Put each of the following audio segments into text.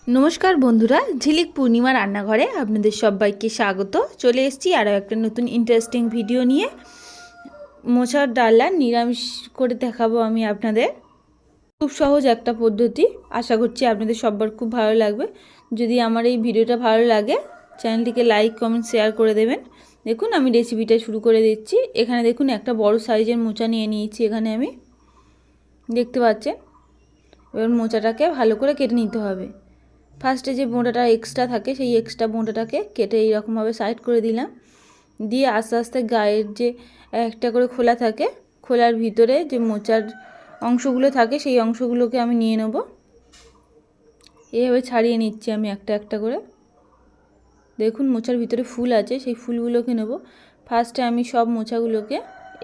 নমস্কার বন্ধুরা, ঝিলিক পূর্ণিমা রান্নাঘরে আপনাদের সবাইকে স্বাগত। চলে এসেছি আরও একটা নতুন ইন্টারেস্টিং ভিডিও নিয়ে। মোচার ডালনা নিরামিষ করে দেখাবো আমি আপনাদের। খুব সহজ একটা পদ্ধতি, আশা করছি আপনাদের সবার খুব ভালো লাগবে। যদি আমার এই ভিডিওটা ভালো লাগে চ্যানেলটিকে লাইক কমেন্ট শেয়ার করে দেবেন। দেখুন আমি রেসিপিটা শুরু করে দিচ্ছি। এখানে দেখুন একটা বড় সাইজের মোচা নিয়ে নিয়েছি। এখানে আমি দেখতে পাচ্ছেন। এবার মোচাটাকে ভালো করে কেটে নিতে হবে। ফার্স্টে যে বোঁটাটা এক্সট্রা থাকে সেই এক্সট্রা বোঁটাটাকে কেটে এইরকমভাবে সাইড করে দিলাম। দিয়ে আস্তে আস্তে গায়ের যে একটা করে খোলা থাকে, খোলার ভিতরে যে মোচার অংশগুলো থাকে সেই অংশগুলোকে আমি নিয়ে নেব। এইভাবে ছাড়িয়ে নিচ্ছি আমি একটা একটা করে। দেখুন মোচার ভিতরে ফুল আছে, সেই ফুলগুলোকে নেব। ফার্স্টে আমি সব মোচাগুলোকে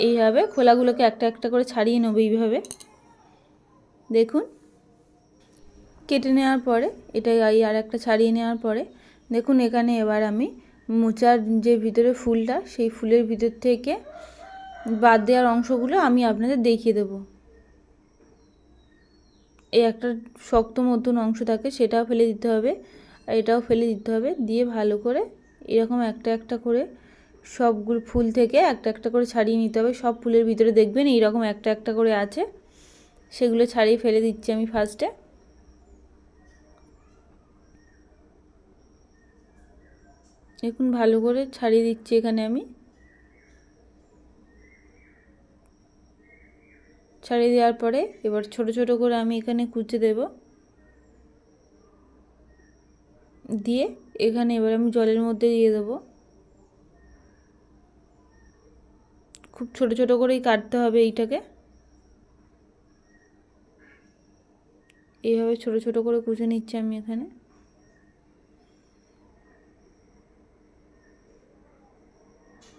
এইভাবে খোলাগুলোকে একটা একটা করে ছাড়িয়ে নেব এইভাবে। দেখুন কেটে নেওয়ার পরে এটা আর একটা ছাড়িয়ে নেওয়ার পরে দেখুন এখানে এবার আমি মোচার যে ভিতরে ফুলটা সেই ফুলের ভিতর থেকে বাদ দেওয়ার অংশগুলো আমি আপনাদের দেখিয়ে দেব। এই একটা শক্ত মতন অংশ থাকে সেটাও ফেলে দিতে হবে, আর এটাও ফেলে দিতে হবে। দিয়ে ভালো করে এরকম একটা একটা করে সবগুলো ফুল থেকে একটা একটা করে ছাড়িয়ে নিতে হবে। সব ফুলের ভিতরে দেখবেন এইরকম একটা একটা করে আছে, সেগুলো ছাড়িয়ে ফেলে দিচ্ছি আমি ফার্স্টে। দেখুন ভালো করে ছাড়িয়ে দিচ্ছি এখানে আমি। ছাড়িয়ে দেওয়ার পরে এবার ছোট ছোট করে আমি এখানে কুচে দেব। দিয়ে এখানে এবার আমি জলের মধ্যে দিয়ে দেব। খুব ছোট ছোট করেই কাটতে হবে এইটাকে। এইভাবে ছোট ছোট করে কুচে নিচ্ছি আমি এখানে।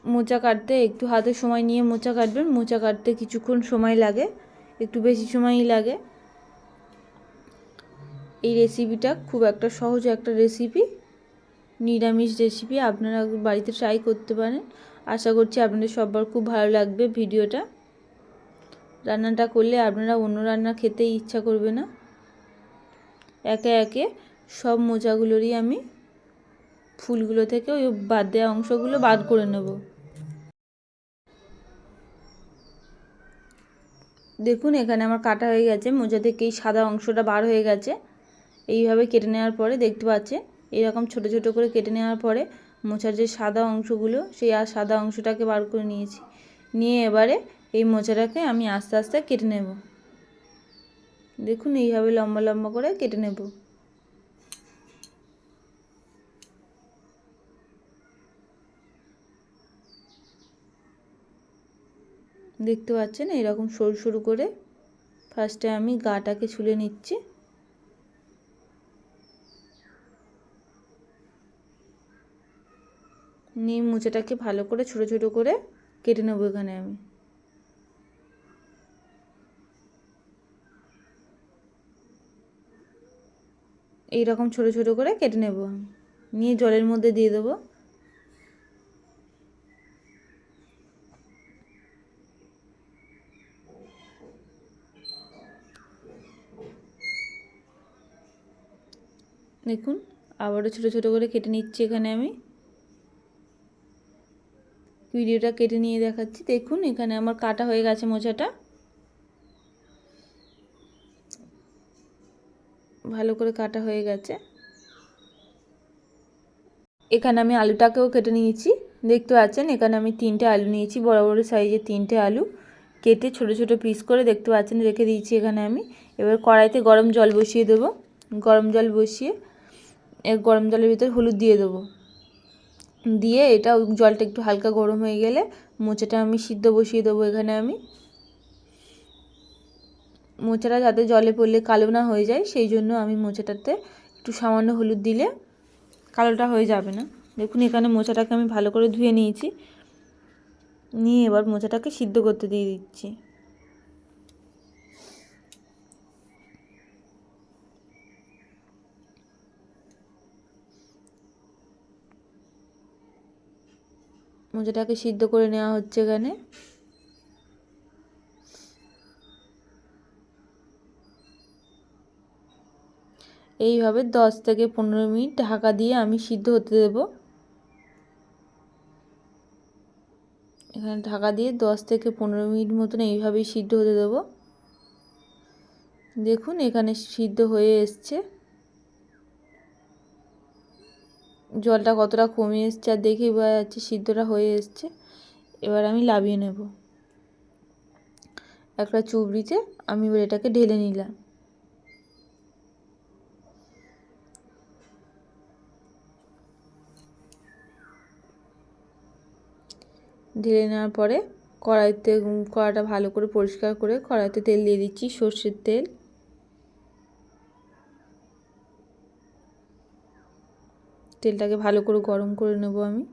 মোচা কাটতে একটু হাতে সময় নিয়ে মোচা কাটবেন। মোচা কাটতে কিছুক্ষণ সময় লাগে, একটু বেশি সময়ই লাগে। এই রেসিপিটা খুব একটা সহজ একটা রেসিপি, নিরামিষ রেসিপি। আপনারা বাড়িতে ট্রাই করতে পারেন। আশা করছি আপনাদের সবার খুব ভালো লাগবে ভিডিওটা। রান্নাটা করলে আপনারা অন্য রান্না খেতেই ইচ্ছা করবে না। একে একে সব মোচাগুলোরই আমি ফুলগুলো থেকে ওই বাদ দেওয়া অংশগুলো বাদ করে নেব। দেখুন এখানে আমার কাটা হয়ে গেছে, মোচা থেকে এই সাদা অংশটা বার হয়ে গেছে। এইভাবে কেটে নেওয়ার পরে দেখতে পাচ্ছেন এরকম ছোট ছোট করে কেটে নেওয়ার পরে মোচার যে সাদা অংশগুলো সেই আর সাদা অংশটাকে বার করে নিয়েছি। নিয়ে এবারে এই মোচাটাকে আমি আস্তে আস্তে কেটে নেব। দেখুন এইভাবে লম্বা লম্বা করে কেটে নেব। দেখতে পাচ্ছেন এরকম সরু সরু করে ফার্স্টে আমি গাটাকে ছুলে নিচ্ছি। নিয়ে মোচাটাকে ভালো করে ছোট ছোট করে কেটে নেব এখানে আমি। এইরকম ছোট ছোট করে কেটে নেব। নিয়ে জলের মধ্যে দিয়ে দেবো। দেখুন আবারও ছোট ছোট করে কেটে নিচ্ছি এখানে আমি। ভিডিওটা কেটে নিয়ে দেখাচ্ছি। দেখুন এখানে আমার কাটা হয়ে গেছে মোচাটা। ভালো করে কাটা হয়ে গেছে। এখানে আমি আলুটাকেও কেটে নিয়েছি। দেখতে পাচ্ছেন এখানে আমি 3টে আলু নিয়েছি, বড় বড় সাইজের 3টে আলু কেটে ছোট ছোট পিস করে দেখতে পাচ্ছেন রেখে দিয়েছি এখানে আমি। এবার কড়াইতে গরম জল বসিয়ে দেব। গরম জল বসিয়ে গরম জলের ভিতর হলুদ দিয়ে দেবো। দিয়ে এটা জলটা একটু হালকা গরম হয়ে গেলে মোচাটা আমি সিদ্ধ বসিয়ে দেবো এখানে আমি। মোচাটা যাতে জলে পড়লে কালো না হয়ে যায় সেই জন্য আমি মোচাটাতে একটু সামান্য হলুদ দিলে কালোটা হয়ে যাবে না। দেখুন এখানে মোচাটাকে আমি ভালো করে ধুয়ে নিয়েছি। নিয়ে এবার মোচাটাকে সিদ্ধ করতে দিয়ে দিচ্ছি। মোচাটাকে সিদ্ধ করে নেওয়া হচ্ছে এখানে। এইভাবে 10 থেকে 15 মিনিট ঢাকা দিয়ে আমি সিদ্ধ হতে দেব। এখানে ঢাকা দিয়ে 10 থেকে 15 মিনিট মতন এইভাবেই সিদ্ধ হতে দেব। দেখুন এখানে সিদ্ধ হয়ে এসছে, জলটা কতটা কমে এসছে আর দেখেই বোঝা যাচ্ছে সিদ্ধটা হয়ে এসছে। এবার আমি নামিয়ে নেব। একটা চুবড়িতে আমি এবার এটাকে ঢেলে নিলাম। ঢেলে নেওয়ার পরে কড়াইটা ভালো করে পরিষ্কার করে কড়াইতে তেল দিয়ে দিচ্ছি, সর্ষের তেল। তেলটাকে ভালো করে গরম করে নেব আমি।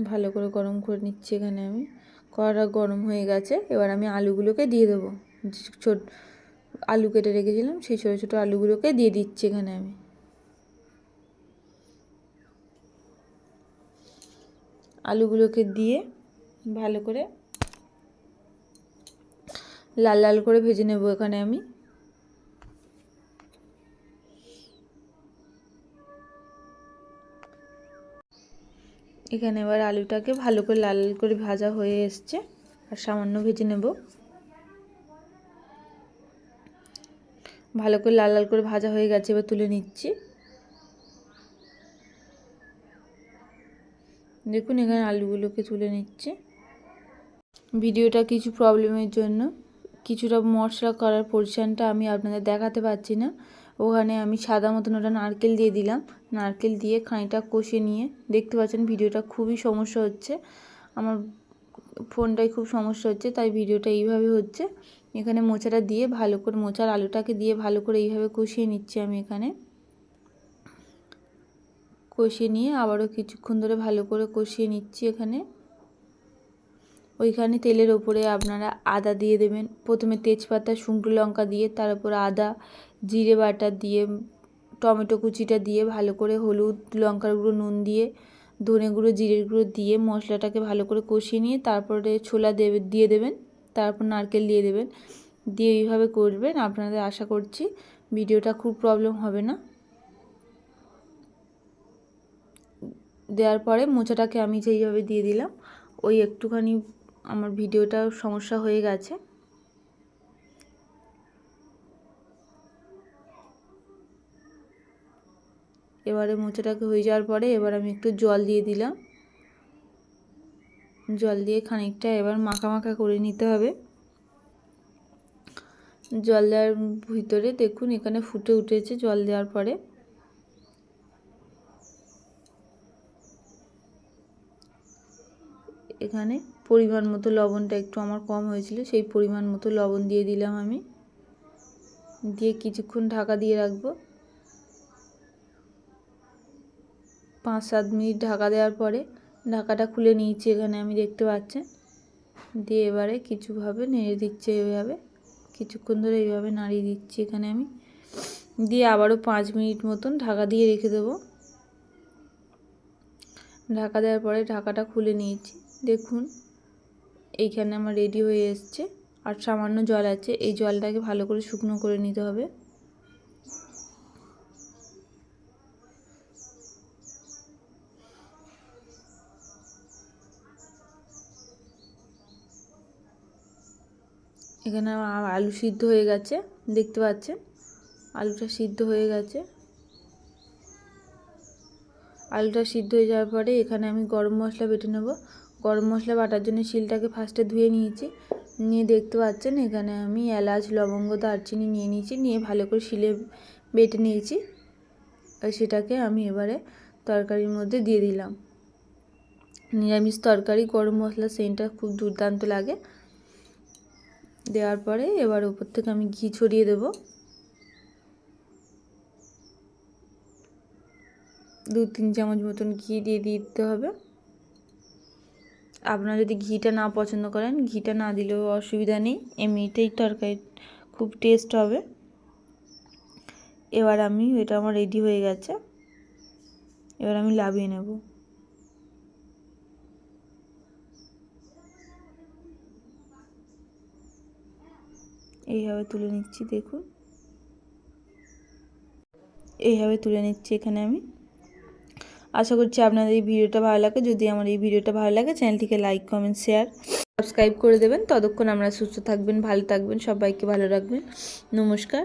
ভালো করে গরম করে নিচ্ছি এখানে আমি। কড়াটা গরম হয়ে গেছে, এবার আমি আলুগুলোকে দিয়ে দেবো। আলু কেটে রেখেছিলাম সেই ছোটো ছোটো আলুগুলোকে দিয়ে দিচ্ছি এখানে আমি। আলুগুলোকে দিয়ে ভালো করে লাল লাল করে ভেজে নেব এখানে আমি। এখানে এবার আলুটাকে ভালো করে লাল লাল করে ভাজা হয়ে এসছে, আর সামান্য ভেজে নেব। ভালো করে লাল লাল করে ভাজা হয়ে গেছে, এবার তুলে নিচ্ছি। দেখুন এখানে আলুগুলোকে তুলে নিচ্ছি। ভিডিওটা কিছু প্রবলেমের জন্য কিছুটা মশলা করার পরিমাণটা আমি আপনাদের দেখাতে পারছি না। ওখানে আমি সাদা মতন ওটা নারকেল দিয়ে দিলাম, নারকেল দিয়ে খানিকটা কষে নিয়ে দেখতে পাচ্ছেন ভিডিওটা খুবই সমস্যা হচ্ছে, আমার ফোনটায় খুব সমস্যা হচ্ছে, তাই ভিডিওটা এইভাবে হচ্ছে। এখানে মোচাটা দিয়ে ভালো করে, মোচার আলুটাকে দিয়ে ভালো করে এইভাবে কষিয়ে নিচ্ছি আমি। এখানে কষিয়ে নিয়ে আবারও কিছুক্ষণ ধরে ভালো করে কষিয়ে নিচ্ছি। এখানে ওইখানে তেলের ওপরে আপনারা আদা দিয়ে দেবেন, প্রথমে তেজপাতা শুকনো লঙ্কা দিয়ে, তার উপর আদা জিরে বাটা দিয়ে, টমেটো কুচিটা দিয়ে ভালো করে হলুদ লঙ্কার গুঁড়ো নুন দিয়ে ধনে গুঁড়ো জিরের গুঁড়ো দিয়ে মশলাটাকে ভালো করে কষিয়ে নিয়ে তারপরে ছোলা দিয়ে দেবেন, তারপর নারকেল দিয়ে দেবেন, দিয়ে এইভাবে করবেন। আপনাদের আশা করছি ভিডিওটা খুব প্রবলেম হবে না। দেওয়ার পরে মোচাটাকে আমি যেইভাবে দিয়ে দিলাম, ওই একটুখানি আমার ভিডিওটা সমস্যা হয়ে গেছে। এবারে মোচাটাকে হয়ে যাওয়ার পরে এবার আমি একটু জল দিয়ে দিলাম। জল দিয়ে খানিকটা এবার মাখা মাখা করে নিতে হবে। জল দেওয়ার ভিতরে দেখুন এখানে ফুটে উঠেছে জল দেওয়ার পরে। এখানে পরিমাণ মতো লবণটা একটু আমার কম হয়েছিল, সেই পরিমাণ মতো লবণ দিয়ে দিলাম আমি। দিয়ে কিছুক্ষণ ঢাকা দিয়ে রাখবো। 5-7 মিনিট ঢাকা দেওয়ার পরে ঢাকাটা খুলে নিয়েছি এখানে আমি, দেখতে পাচ্ছেন। দিয়ে এবারে কিছুভাবে নেড়ে দিচ্ছি, এইভাবে কিছুক্ষণ ধরে এইভাবে নাড়িয়ে দিচ্ছি এখানে আমি। দিয়ে আবারও 5 মিনিট মতন ঢাকা দিয়ে রেখে দেবো। ঢাকা দেওয়ার পরে ঢাকাটা খুলে নিয়েছি। দেখুন এইখানে আমার রেডি হয়ে এসছে, আর সামান্য জল আছে, এই জলটাকে ভালো করে শুকনো করে নিতে হবে। এখানে আমার আলু সিদ্ধ হয়ে গেছে, দেখতে পাচ্ছেন আলুটা সিদ্ধ হয়ে গেছে। আলুটা সিদ্ধ হয়ে যাওয়ার পরে এখানে আমি গরম মশলা বেটে নেব। গরম মশলা বাটার জন্য শিলটাকে ফার্স্টে ধুয়ে নিয়েছি, নিয়ে দেখতে পাচ্ছেন এখানে আমি এলাচ লবঙ্গ দারচিনি নিয়ে নিয়েছি, নিয়ে ভালো করে শিলে বেটে নিয়েছি। আর সেটাকে আমি এবারে তরকারির মধ্যে দিয়ে দিলাম। নিরামিষ তরকারি গরম মশলা সেন্টটা খুব দুর্দান্ত লাগে। দেওয়ার পরে এবার উপর থেকে আমি ঘি ছড়িয়ে দেব। 2-3 চামচ মতন ঘি দিয়ে দিতে হবে। আপনারা যদি ঘিটা না পছন্দ করেন ঘিটা না দিলেও অসুবিধা নেই, এমনিতেই তরকারি খুব টেস্ট হবে। এবার এটা আমার রেডি হয়ে গেছে, এবার আমি নামিয়ে নেব। এইভাবে তুলে নিচ্ছি, দেখুন এইভাবে তুলে নিচ্ছি এখানে আমি। আশা করছি আপনাদের এই ভিডিওটা ভালো লাগে। যদি আমার এই ভিডিওটা ভালো লাগে চ্যানেলটিকে লাইক কমেন্ট শেয়ার সাবস্ক্রাইব করে দেবেন। ততক্ষণ আমরা সুস্থ থাকবেন, ভালো থাকবেন, সবাইকে ভালো রাখবেন। নমস্কার।